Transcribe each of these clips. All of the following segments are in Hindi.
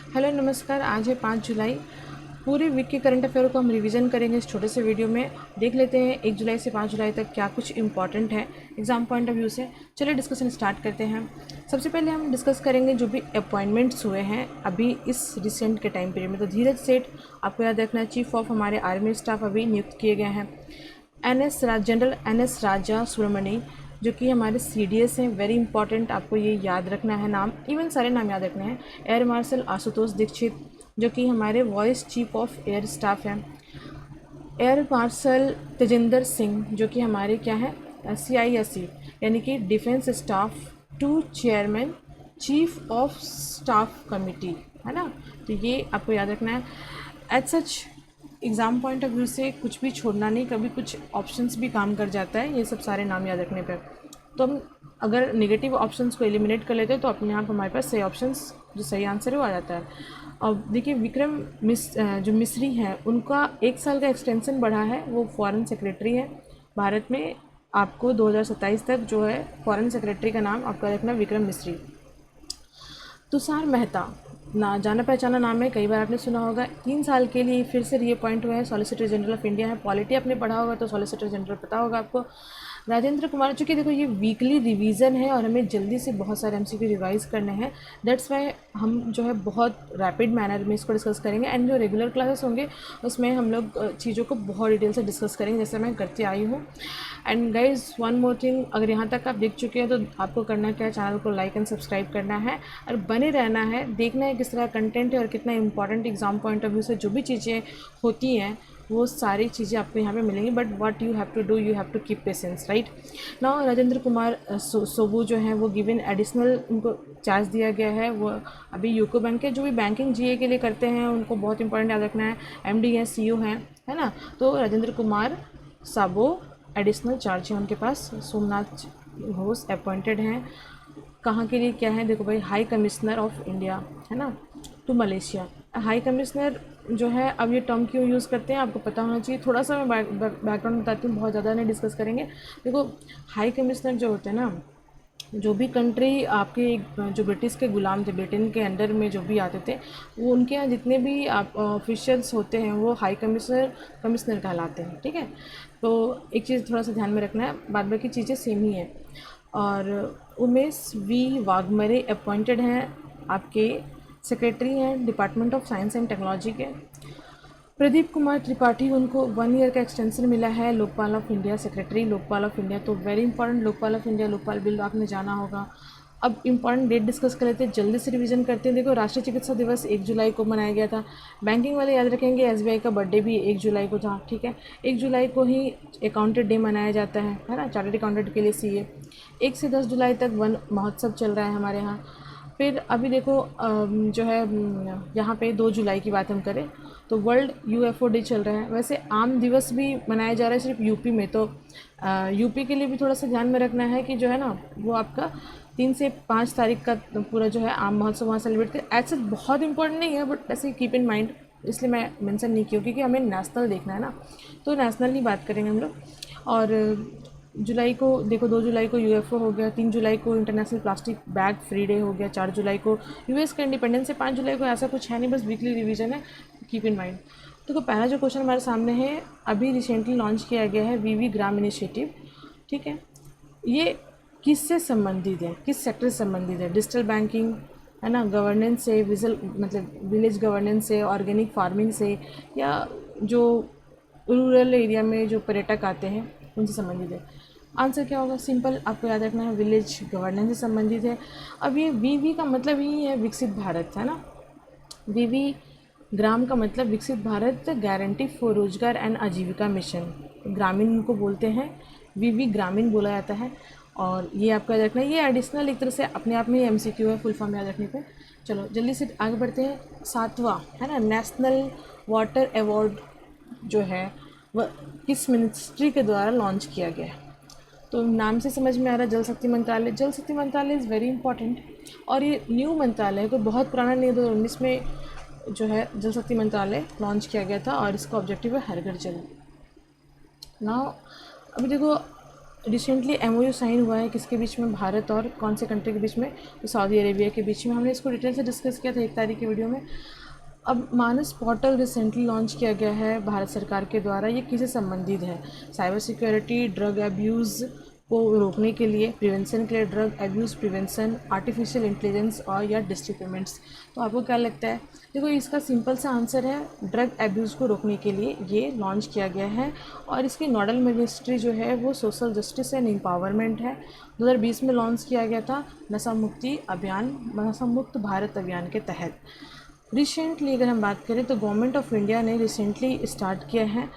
हेलो नमस्कार। आज है 5 जुलाई। पूरे वीक के करंट अफेयर को हम रिवीजन करेंगे इस छोटे से वीडियो में। देख लेते हैं 1 जुलाई से 5 जुलाई तक क्या कुछ इंपॉर्टेंट है एग्जाम पॉइंट ऑफ व्यू से। चलिए डिस्कशन स्टार्ट करते हैं। सबसे पहले हम डिस्कस करेंगे जो भी अपॉइंटमेंट्स हुए हैं अभी इस रिसेंट के टाइम पीरियड में। तो धीरज सेठ, आपको याद रखना है, चीफ ऑफ हमारे आर्मी स्टाफ अभी नियुक्त किए गए हैं। जनरल NS राजा सुब्रमणी जो कि हमारे CDS हैं, वेरी इंपॉर्टेंट, आपको ये याद रखना है नाम, इवन सारे नाम याद रखने हैं। एयर मार्शल आशुतोष दीक्षित जो कि हमारे vice chief of air staff हैं। एयर मार्शल तेजिंदर सिंह जो कि हमारे क्या है CISE यानी कि defence staff 2 chairman chief of staff committee, है ना। तो ये आपको याद रखना है। As such exam point of view से कुछ भी छोड़ना नहीं, कभी कुछ ऑप्शंस भी काम कर जाता है ये सब सारे नाम याद रखने पर। तो हम अगर नेगेटिव ऑप्शंस को एलिमिनेट कर लेते हैं तो अपने आप हमारे पास सही ऑप्शंस, जो सही आंसर है वो आ जाता है। अब देखिए विक्रम जो मिस्री हैं उनका 1 साल का एक्सटेंशन बढ़ा है, वो फॉरेन सेक्रेटरी है भारत में। आपको 2027 तक जो है फॉरेन सेक्रेटरी का नाम आपका रखना विक्रम मिस्री। तुषार मेहता ना जाना पहचाना नाम है, कई बार आपने सुना होगा। 3 साल के लिए फिर से रीअपॉइंट हुए हैं, सॉलिसिटर जनरल ऑफ इंडिया है। पॉलिटी आपने पढ़ा होगा तो सॉलिसिटर जनरल पता होगा आपको। राजेंद्र कुमार, चूँकि देखो ये वीकली रिवीजन है और हमें जल्दी से बहुत सारे MCQ रिवाइज करने हैं, दैट्स वाई हम जो है बहुत रैपिड मैनर में इसको डिस्कस करेंगे। एंड जो रेगुलर क्लासेस होंगे उसमें हम लोग चीज़ों को बहुत डिटेल से डिस्कस करेंगे जैसे मैं करती आई हूँ। And guys one more thing, अगर यहाँ तक आप देख चुके हैं तो आपको करना क्या है, चैनल को लाइक एंड सब्सक्राइब करना है और बने रहना है। देखना है किस तरह कंटेंट है और कितना important exam point of view से जो भी चीज़ें होती हैं वो सारी चीज़ें आपको यहाँ पे मिलेंगी। But what you have to do, you have to keep patience, right now. Rajendra Kumar सोबू जो है वो गिवन एडिशनल उनको चार्ज दिया गया है। वो अभी यूको बैंक के जो भी बैंकिंग GA के लिए करते हैं उनको बहुत इंपॉर्टेंट याद रखना है। MD है, CO हैं, है ना। तो राजेंद्र कुमार साबो एडिशनल चार्ज है उनके पास। सोमनाथ घोष अपॉइंटेड हैं। कहाँ के लिए क्या है देखो भाई, हाई कमिश्नर ऑफ इंडिया, है ना, टू मलेशिया। हाई कमिश्नर जो है, अब ये टर्म क्यों यूज़ करते हैं आपको पता होना चाहिए। थोड़ा सा मैं बैकग्राउंड बताती हूँ, बहुत ज़्यादा नहीं डिस्कस करेंगे। देखो हाई कमिश्नर जो होते हैं ना, जो भी कंट्री आपके जो ब्रिटिश के गुलाम थे, ब्रिटेन के अंडर में जो भी आते थे, वो उनके यहाँ जितने भी आप ऑफिशियल्स होते हैं वो हाई कमिश्नर कहलाते हैं, ठीक है। तो एक चीज़ थोड़ा सा ध्यान में रखना है, बाद बाकी चीज़ें सेम ही हैं। और उमेश V वाघमरे अपॉइंटेड हैं, आपके सेक्रेटरी हैं department of science and technology के। प्रदीप कुमार त्रिपाठी, उनको 1 ईयर का एक्सटेंशन मिला है, Lokpal of India, secretary Lokpal of India. तो very important, Lokpal of India, Lokpal bill आपने जाना होगा। अब इंपॉर्टेंट डेट डिस्कस कर लेते हैं, जल्दी से रिवीजन करते हैं। देखो राष्ट्रीय चिकित्सा दिवस 1 जुलाई को मनाया गया था। बैंकिंग वाले याद रखेंगे SBI का बर्थडे भी 1 जुलाई को था, ठीक है। 1 जुलाई को ही अकाउंटेंट डे मनाया जाता है ना, चार्टर्ड अकाउंटेंट के लिए CA। 1 से 10 जुलाई तक वन महोत्सव चल रहा है हमारे यहाँ। फिर अभी देखो जो है यहाँ पे 2 जुलाई की बात हम करें तो वर्ल्ड UFO डे चल रहा है। वैसे आम दिवस भी मनाया जा रहा है सिर्फ यूपी में, तो यूपी के लिए भी थोड़ा सा ध्यान में रखना है कि जो है ना वो आपका 3 से 5 तारीख का पूरा जो है आम महोत्सव वहाँ सेलिब्रेट कर। ऐसे बहुत इंपॉर्टेंट नहीं है बट ऐसे कीप इन माइंड, इसलिए मैं मेंशन नहीं किया क्योंकि हमें नेशनल देखना है ना, तो नेशनल ही बात करेंगे हम लोग। और जुलाई को देखो 2 जुलाई को UFO हो गया, 3 जुलाई को international plastic bag free day हो गया, 4 जुलाई को US का इंडिपेंडेंस है, 5 जुलाई को ऐसा कुछ है नहीं, बस वीकली रिवीजन है, कीप इन माइंड। देखो पहला जो क्वेश्चन हमारे सामने है, अभी रिसेंटली लॉन्च किया गया है VV ग्राम इनिशिएटिव, ठीक है। ये किससे संबंधित है, किस सेक्टर से संबंधित है? डिजिटल बैंकिंग, है ना, गवर्नेंस से, मतलब विलेज गवर्नेंस से, ऑर्गेनिक फार्मिंग से, या जो रूरल एरिया में जो पर्यटक आते हैं उनसे संबंधित है। आंसर क्या होगा? सिंपल, आपको याद रखना है, विलेज गवर्नेंस से संबंधित है। अब ये VV का मतलब ही है विकसित भारत, है ना। VV ग्राम का मतलब विकसित भारत गारंटी फॉर रोजगार एंड आजीविका मिशन, ग्रामीण को बोलते हैं, VV ग्रामीण बोला जाता है। और ये आपको याद रखना है, ये एडिशनल एक तरह से अपने आप में ही MCQ है, फुल फॉर्म याद रखने पे। चलो जल्दी से आगे बढ़ते हैं। 7वां है ना, नेशनल वाटर अवार्ड जो है वह किस मिनिस्ट्री के द्वारा लॉन्च किया गया है? तो नाम से समझ में आ रहा है, जल शक्ति मंत्रालय। जल शक्ति मंत्रालय इज़ वेरी इंपॉर्टेंट और ये न्यू मंत्रालय है, कोई बहुत पुराना नहीं। 2019 में जो है जल शक्ति मंत्रालय लॉन्च किया गया था और इसका ऑब्जेक्टिव है हर घर जल। नाउ अभी देखो रिसेंटली एमओयू साइन हुआ है किसके बीच में, भारत और कौन से कंट्री के बीच में, तो सऊदी अरेबिया के बीच में। हमने इसको डिटेल से डिस्कस किया था 1 तारीख की वीडियो में। अब मानस पोर्टल रिसेंटली लॉन्च किया गया है भारत सरकार के द्वारा। ये किससे संबंधित है, साइबर सिक्योरिटी, ड्रग एब्यूज़ को रोकने के लिए, प्रिवेंशन के लिए, drug abuse prevention, artificial intelligence और या डिजिटल पेमेंट्स। तो आपको क्या लगता है, देखो इसका सिंपल सा आंसर है, ड्रग एब्यूज़ को रोकने के लिए ये लॉन्च किया गया है। और इसकी नोडल मिनिस्ट्री जो है वो सोशल जस्टिस एंड एम्पावरमेंट है। 2020 में लॉन्च किया गया था नशा मुक्ति अभियान, नशा मुक्त भारत अभियान के तहत। रिसेंटली अगर हम बात करें तो गवर्नमेंट ऑफ इंडिया ने रिसेंटली स्टार्ट किया है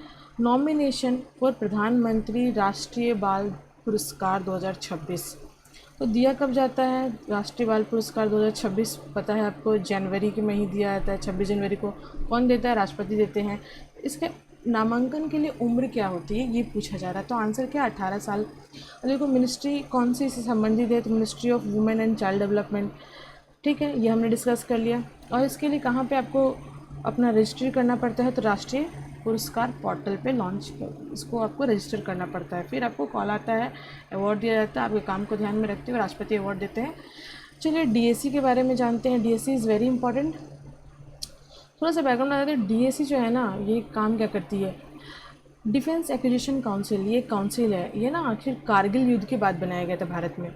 नॉमिनेशन फॉर प्रधानमंत्री राष्ट्रीय बाल पुरस्कार 2026। तो दिया कब जाता है राष्ट्रीय बाल पुरस्कार 2026, पता है आपको, जनवरी के में ही दिया जाता है, 26 जनवरी को। कौन देता है, राष्ट्रपति देते हैं। इसके नामांकन के लिए उम्र क्या होती है ये पूछा जा रहा है, तो आंसर क्या, 18 साल। देखो मिनिस्ट्री कौन सी इससे संबंधित है, तो ministry of women and child development. ठीक है, ये हमने डिस्कस कर लिया। और इसके लिए कहाँ पे आपको अपना रजिस्टर करना पड़ता है, तो राष्ट्रीय पुरस्कार पोर्टल पे लॉन्च इसको आपको रजिस्टर करना पड़ता है। फिर आपको कॉल आता है, अवार्ड दिया जाता है, आपके काम को ध्यान में रखते हुए राष्ट्रपति अवार्ड देते हैं। चलिए डीएसी के बारे में जानते हैं। DAC is very important. थोड़ा सा बैकग्राउंड आ जाता है। डीएसी जो है ना, ये काम क्या करती है, डिफेंस एक्विजिशन काउंसिल, ये काउंसिल है, ये ना आखिर कारगिल युद्ध के बाद बनाया गया था भारत में।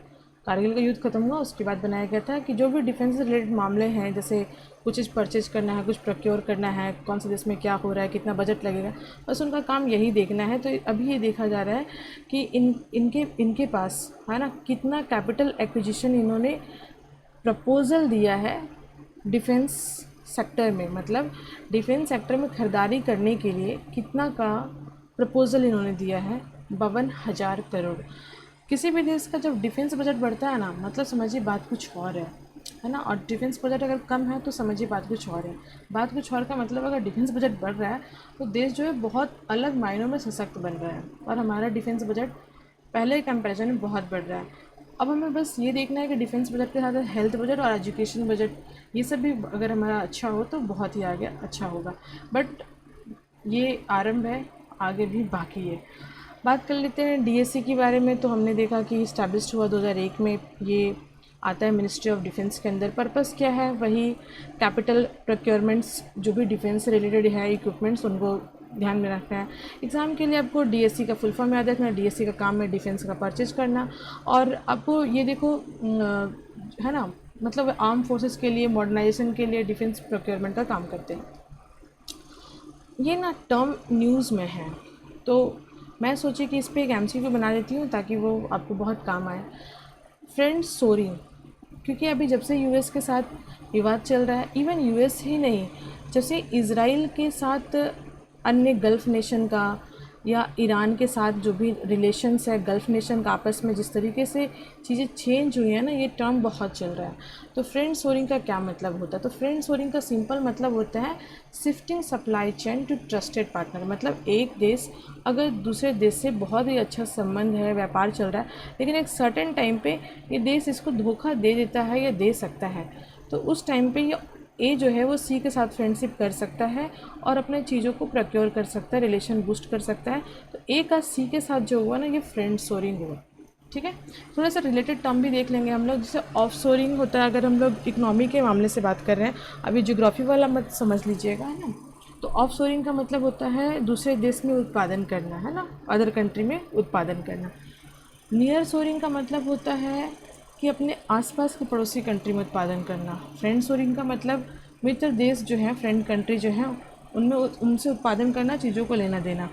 कारगिल का युद्ध खत्म हुआ उसके बाद बनाया गया था कि जो भी डिफेंस से रिलेटेड मामले हैं, जैसे कुछ चीज़ परचेज करना है, कुछ प्रोक्योर करना है, कौन से देश में क्या हो रहा है, कितना बजट लगेगा, बस उनका काम यही देखना है। तो अभी ये देखा जा रहा है कि इनके पास है ना कितना कैपिटल एक्विजिशन इन्होंने प्रपोज़ल दिया है डिफेंस सेक्टर में, मतलब डिफेंस सेक्टर में खरीदारी करने के लिए कितना का प्रपोज़ल इन्होंने दिया है, 52,000 करोड़। किसी भी देश का जब डिफेंस बजट बढ़ता है ना, मतलब समझिए बात कुछ और है ना, और डिफेंस बजट अगर कम है तो समझिए बात कुछ और है। बात कुछ और का मतलब अगर डिफेंस बजट बढ़ रहा है तो देश जो है बहुत अलग मायनों में सशक्त बन रहा है, और हमारा डिफेंस बजट पहले के कंपैरिजन में बहुत बढ़ रहा है। अब हमें बस ये देखना है कि डिफेंस बजट के साथ हेल्थ बजट और एजुकेशन बजट, ये सब भी अगर हमारा अच्छा हो तो बहुत ही आगे अच्छा होगा। बट ये आरंभ है, आगे भी बाकी है। बात कर लेते हैं डीएससी के बारे में। तो हमने देखा कि इस्टेब्लिश हुआ 2001 में, ये आता है मिनिस्ट्री ऑफ डिफेंस के अंदर। पर्पस क्या है, वही कैपिटल प्रोक्योरमेंट्स, जो भी डिफेंस से रिलेटेड है इक्विपमेंट्स, उनको ध्यान में रखना है। एग्ज़ाम के लिए आपको डीएससी का फुल फॉर्म याद रखना। डीएससी का काम है डिफेंस का परचेज करना। और आपको ये देखो है ना, मतलब आर्म फोर्सेस के लिए मॉडर्नाइजेशन के लिए डिफेंस प्रोक्योरमेंट का काम करते हैं। ये ना टर्म न्यूज़ में है, तो मैं सोची कि इस पर एक एमसीक्यू बना देती हूँ ताकि वो आपको बहुत काम आए। फ्रेंड सोरिंग, क्योंकि अभी जब से यूएस के साथ विवाद चल रहा है, इवन यूएस ही नहीं, जब से इज़राइल के साथ अन्य गल्फ़ नेशन का या ईरान के साथ जो भी रिलेशंस है गल्फ़ नेशन का आपस में, जिस तरीके से चीज़ें चेंज हुई है ना, ये टर्म बहुत चल रहा है। तो फ्रेंड सोरिंग का क्या मतलब होता है, तो फ्रेंड सोरिंग का सिंपल मतलब होता है shifting supply chain to trusted partner. मतलब एक देश अगर दूसरे देश से बहुत ही अच्छा संबंध है, व्यापार चल रहा है, लेकिन एक सर्टेन टाइम पे ये देश इसको धोखा दे देता है या दे सकता है, तो उस टाइम पे ये ए जो है वो सी के साथ फ्रेंडशिप कर सकता है और अपने चीज़ों को प्रोक्योर कर सकता है, रिलेशन बूस्ट कर सकता है। तो ए का सी के साथ जो हुआ ना, ये फ्रेंड सोरिंग हुआ। ठीक है, थोड़ा सा रिलेटेड टर्म भी देख लेंगे हम लोग, जैसे ऑफ सोरिंग होता है अगर हम लोग इकोनॉमी के मामले से बात कर रहे हैं। अभी ज्योग्राफी वाला मत समझ लीजिएगा, है ना। तो ऑफ सोरिंग का मतलब होता है दूसरे देश में उत्पादन करना, है ना, अदर कंट्री में उत्पादन करना। नियर सोरिंग का मतलब होता है कि अपने आसपास के पड़ोसी कंट्री में उत्पादन करना। फ्रेंड सोरिंग का मतलब मित्र देश जो है, फ्रेंड कंट्री जो है, उनमें उनसे उत्पादन करना, चीज़ों को लेना देना।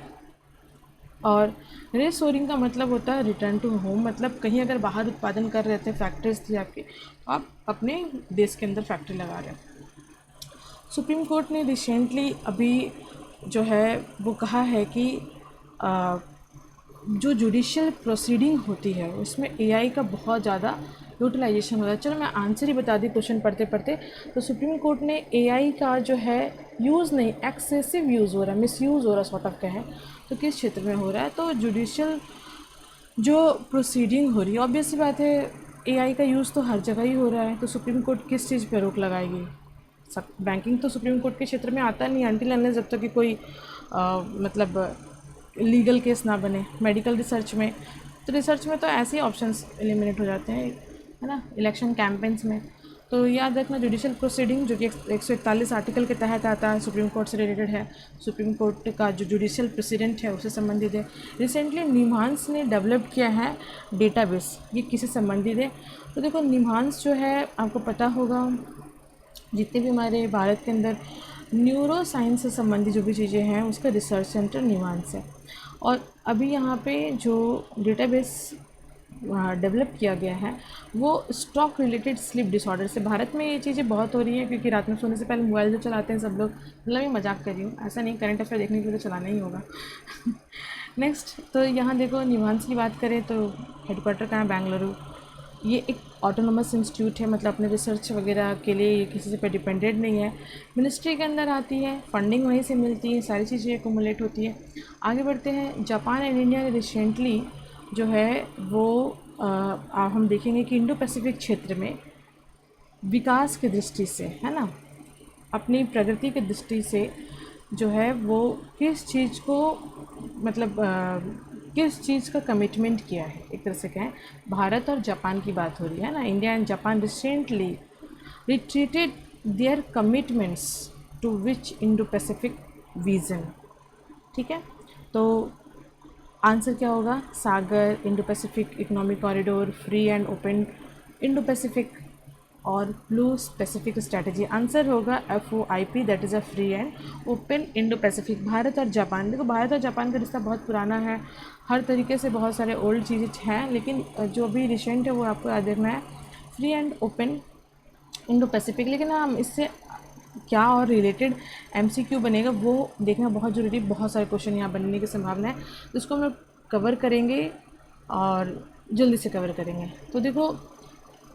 और रीशोरिंग का मतलब होता है रिटर्न टू होम, मतलब कहीं अगर बाहर उत्पादन कर रहे थे, फैक्ट्रीज थी आपकी, तो आप अपने देश के अंदर फैक्ट्री लगा रहे हैं। सुप्रीम कोर्ट ने रिसेंटली अभी जो है वो कहा है कि जो जुडिशियल प्रोसीडिंग होती है उसमें एआई का बहुत ज़्यादा यूटिलाइजेशन हो रहा है। चलो मैं आंसर ही बता दी क्वेश्चन पढ़ते पढ़ते। तो सुप्रीम कोर्ट ने एआई का जो है यूज़ नहीं, एक्सेसिव यूज़ हो रहा है, मिसयूज़ हो रहा है, सॉर्ट ऑफ कहें तो किस क्षेत्र में हो रहा है, तो जुडिशियल जो प्रोसीडिंग हो रही है, ऑब्वियस सी बात है एआई का यूज़ तो हर जगह ही हो रहा है। तो सुप्रीम कोर्ट किस चीज़ पर रोक लगाएगी, सब बैंकिंग तो सुप्रीम कोर्ट के क्षेत्र में आता नहीं, अनटिल अनलेस जब तक कि कोई मतलब लीगल केस ना बने। मेडिकल रिसर्च में तो रिसर्च में तो ऐसे ही ऑप्शंस एलिमिनेट हो जाते हैं, है ना, इलेक्शन कैंपेन्स में। तो याद रखना जुडिशल प्रोसीडिंग जो कि 141 आर्टिकल के तहत आता है, सुप्रीम कोर्ट से रिलेटेड है, सुप्रीम कोर्ट का जो जुडिशल प्रेसिडेंट है उससे संबंधित है। रिसेंटली निम्हांस ने डेवलप किया है डेटाबेस, ये किससे संबंधित है? तो देखो निम्हांस जो है आपको पता होगा, जितने भी हमारे भारत के अंदर न्यूरो साइंस से संबंधित जो भी चीज़ें हैं उसका रिसर्च सेंटर निम्हांस है। और अभी यहाँ पे जो डेटाबेस डेवलप किया गया है वो स्ट्रोक रिलेटेड स्लीप डिसऑर्डर से, भारत में ये चीज़ें बहुत हो रही हैं क्योंकि रात में सोने से पहले मोबाइल जो चलाते हैं सब लोग, मतलब मैं मजाक कर रही हूँ, ऐसा नहीं, करंट अफेयर देखने के लिए तो चलाना ही होगा। नेक्स्ट, तो यहाँ देखो निम्हांस की बात करें तो हेडक्वार्टर कहाँ है? बेंगलुरु। ये एक ऑटोनोमस इंस्टीट्यूट है, मतलब अपने रिसर्च वगैरह के लिए ये किसी से पे डिपेंडेंट नहीं है, मिनिस्ट्री के अंदर आती है, फंडिंग वहीं से मिलती है, सारी चीज़ें एकोमुलेट होती है। आगे बढ़ते हैं, जापान एंड इंडिया ने रिसेंटली जो है वो हम देखेंगे कि इंडो पैसिफिक क्षेत्र में विकास की दृष्टि से, है ना, अपनी प्रगति की दृष्टि से जो है वो किस चीज़ को, मतलब किस चीज़ का कमिटमेंट किया है, एक तरह से कहें भारत और जापान की बात हो रही है ना। India and Japan recently retreated their commitments to which Indo Pacific vision. ठीक है, तो आंसर क्या होगा? SAGAR, Indo Pacific economic corridor, free and open Indo Pacific और ब्लू पैसिफिक स्ट्रैटेजी। आंसर होगा FOIP, that is a free and open Indo Pacific. Bharat और जापान, देखो भारत और जापान का रिश्ता बहुत पुराना है, हर तरीके से बहुत सारे ओल्ड चीज़ें हैं, लेकिन जो भी रिसेंट है वो आपको याद रखना है, free and open Indo Pacific. लेकिन हम इससे क्या और रिलेटेड MCQ बनेगा वो देखना बहुत ज़रूरी, बहुत सारे क्वेश्चन यहाँ बनने की संभावना है, तो इसको हम लोग कवर करेंगे और जल्दी से कवर करेंगे। तो देखो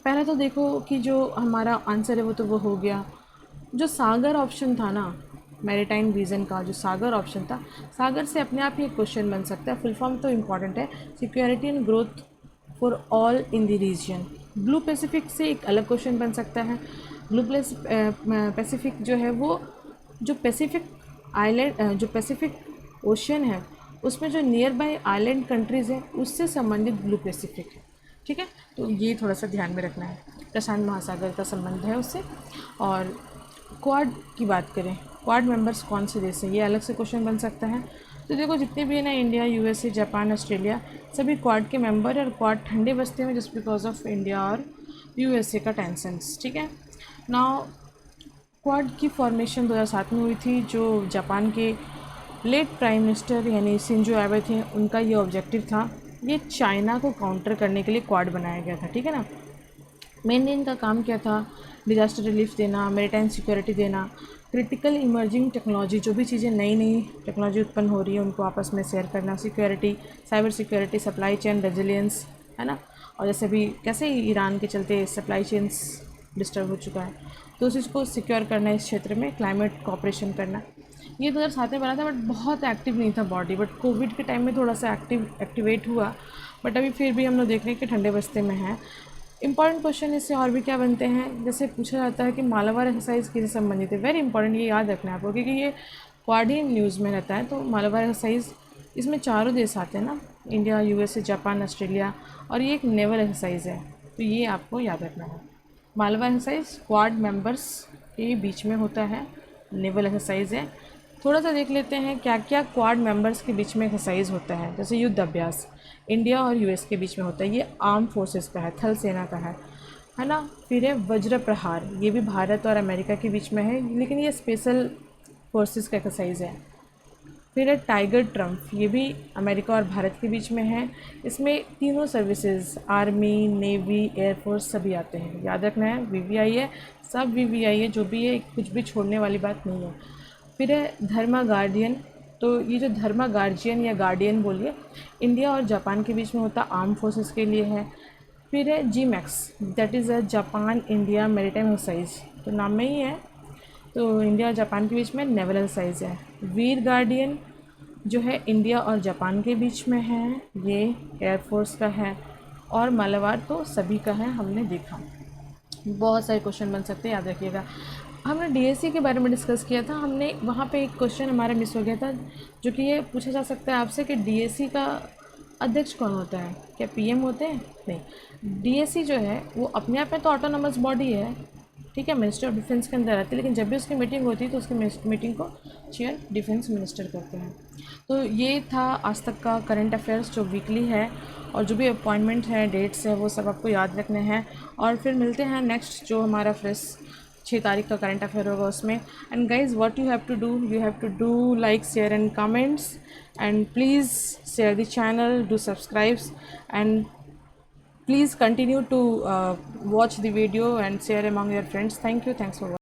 पहले तो देखो कि जो हमारा आंसर है वो तो वो हो गया, जो सागर ऑप्शन था ना, मैरीटाइम रीजन का जो सागर ऑप्शन था, सागर से अपने आप ही एक क्वेश्चन बन सकता है, फुल फॉर्म तो इम्पॉर्टेंट है, security and growth for all in the region. Blue Pacific से एक अलग क्वेश्चन बन सकता है। ब्लू पैसिफिक जो है वो जो पैसिफिक आइलैंड, जो पैसिफिक ओशियन है उसमें जो नियर बाय आइलैंड कंट्रीज़ हैं उससे संबंधित ब्लू पैसिफिक है। ठीक है, तो ये थोड़ा सा ध्यान में रखना है, प्रशांत महासागर का संबंध है उससे। और क्वाड की बात करें, क्वाड मेंबर्स कौन से देश हैं, ये अलग से क्वेश्चन बन सकता है। तो देखो जितने भी है ना, इंडिया, USA, जापान, ऑस्ट्रेलिया, सभी क्वाड के मेंबर, और क्वाड ठंडे बसते हैं जस्ट बिकॉज ऑफ इंडिया और USA का टेंशंस। ठीक है, नाउ क्वाड की फॉर्मेशन 2007 में हुई थी, जो जापान के लेट प्राइम मिनिस्टर यानी शिंजो एबे थे, उनका ये ऑब्जेक्टिव था, ये चाइना को काउंटर करने के लिए क्वाड बनाया गया था। ठीक है ना, मेनली इनका काम क्या था? डिजास्टर रिलीफ देना, मैरीटाइम सिक्योरिटी देना, क्रिटिकल इमर्जिंग टेक्नोलॉजी, जो भी चीज़ें नई नई टेक्नोलॉजी उत्पन्न हो रही है उनको आपस में शेयर करना, security, cyber security, supply chain resilience, है ना। और जैसे अभी कैसे ईरान के चलते सप्लाई चेन्स डिस्टर्ब हो चुका है, तो उस चीज़ को सिक्योर करना, इस क्षेत्र में क्लाइमेट कॉपरेशन करना। ये 2007 में बना था, बट बहुत एक्टिव नहीं था बॉडी, बट कोविड के टाइम में थोड़ा सा एक्टिवेट हुआ, बट अभी फिर भी हम लोग देख रहे हैं कि ठंडे बस्ते में है। इंपॉर्टेंट क्वेश्चन इससे और भी क्या बनते हैं, जैसे पूछा जाता है कि मालाबार एक्सरसाइज किससे संबंधित है। वेरी इंपॉर्टेंट, ये याद रखना है आपको, क्योंकि ये क्वाड ही न्यूज़ में रहता है। तो मालाबार एक्सरसाइज, इसमें चारों देश आते हैं ना, इंडिया, USA, जापान, ऑस्ट्रेलिया, और ये एक नेवल एक्सरसाइज है, तो ये आपको याद रखना है। मालाबार एक्सरसाइज क्वाड मेंबर्स के बीच में होता है, नेवल एक्सरसाइज है। थोड़ा सा देख लेते हैं क्या क्या क्वाड मेंबर्स के बीच में एक्सरसाइज होता है। जैसे युद्ध अभ्यास इंडिया और US के बीच में होता है, ये आर्म फोर्सेस का है, थल सेना का है ना। फिर है वज्र प्रहार, ये भी भारत और अमेरिका के बीच में है, लेकिन ये स्पेशल फोर्सेस का एक्सरसाइज है। फिर है टाइगर ट्रम्प, ये भी अमेरिका और भारत के बीच में है। इसमें तीनों सर्विसेज, आर्मी, नेवी, एयरफोर्स सभी आते हैं, याद रखना है। VVI है, सब VVI है, जो भी है, कुछ भी छोड़ने वाली बात नहीं है। फिर है धर्मा गार्डियन, तो ये जो धर्मा गार्जियन या गार्डियन बोलिए, इंडिया और जापान के बीच में होता, आर्म फोर्सेस के लिए है। फिर है GMAX, that is a Japan India maritime exercise, तो नाम में ही है, तो इंडिया और जापान के बीच में नेवल एक्सरसाइज है। वीर गार्डियन जो है इंडिया और जापान के बीच में है, ये एयरफोर्स का है। और मालाबार तो सभी का है, हमने देखा। बहुत सारे क्वेश्चन बन सकते हैं, याद रखिएगा। हमने DSC के बारे में डिस्कस किया था, हमने वहाँ पे एक क्वेश्चन हमारा मिस हो गया था, जो कि ये पूछा जा सकता है आपसे कि DSC का अध्यक्ष कौन होता है? क्या पीएम होते हैं? नहीं। डीएसी जो है वो अपने आप में तो ऑटोनोमस बॉडी है, ठीक है, मिनिस्टर ऑफ डिफेंस के अंदर आती है, लेकिन जब भी उसकी मीटिंग होती है तो उसकी मीटिंग को चेयर डिफेंस मिनिस्टर करते हैं। तो ये था आज तक का करंट अफेयर्स जो वीकली है, और जो भी अपॉइंटमेंट है, डेट्स है, वो सब आपको याद रखने हैं। और फिर मिलते हैं नेक्स्ट जो हमारा फ्रेश 6 तारीख का करंट अफेयर होगा उसमें। And guys what you have to do like share and comments, and please share the channel, do subscribes, and please continue to watch the video and share among your friends. Thank you, thanks for watching.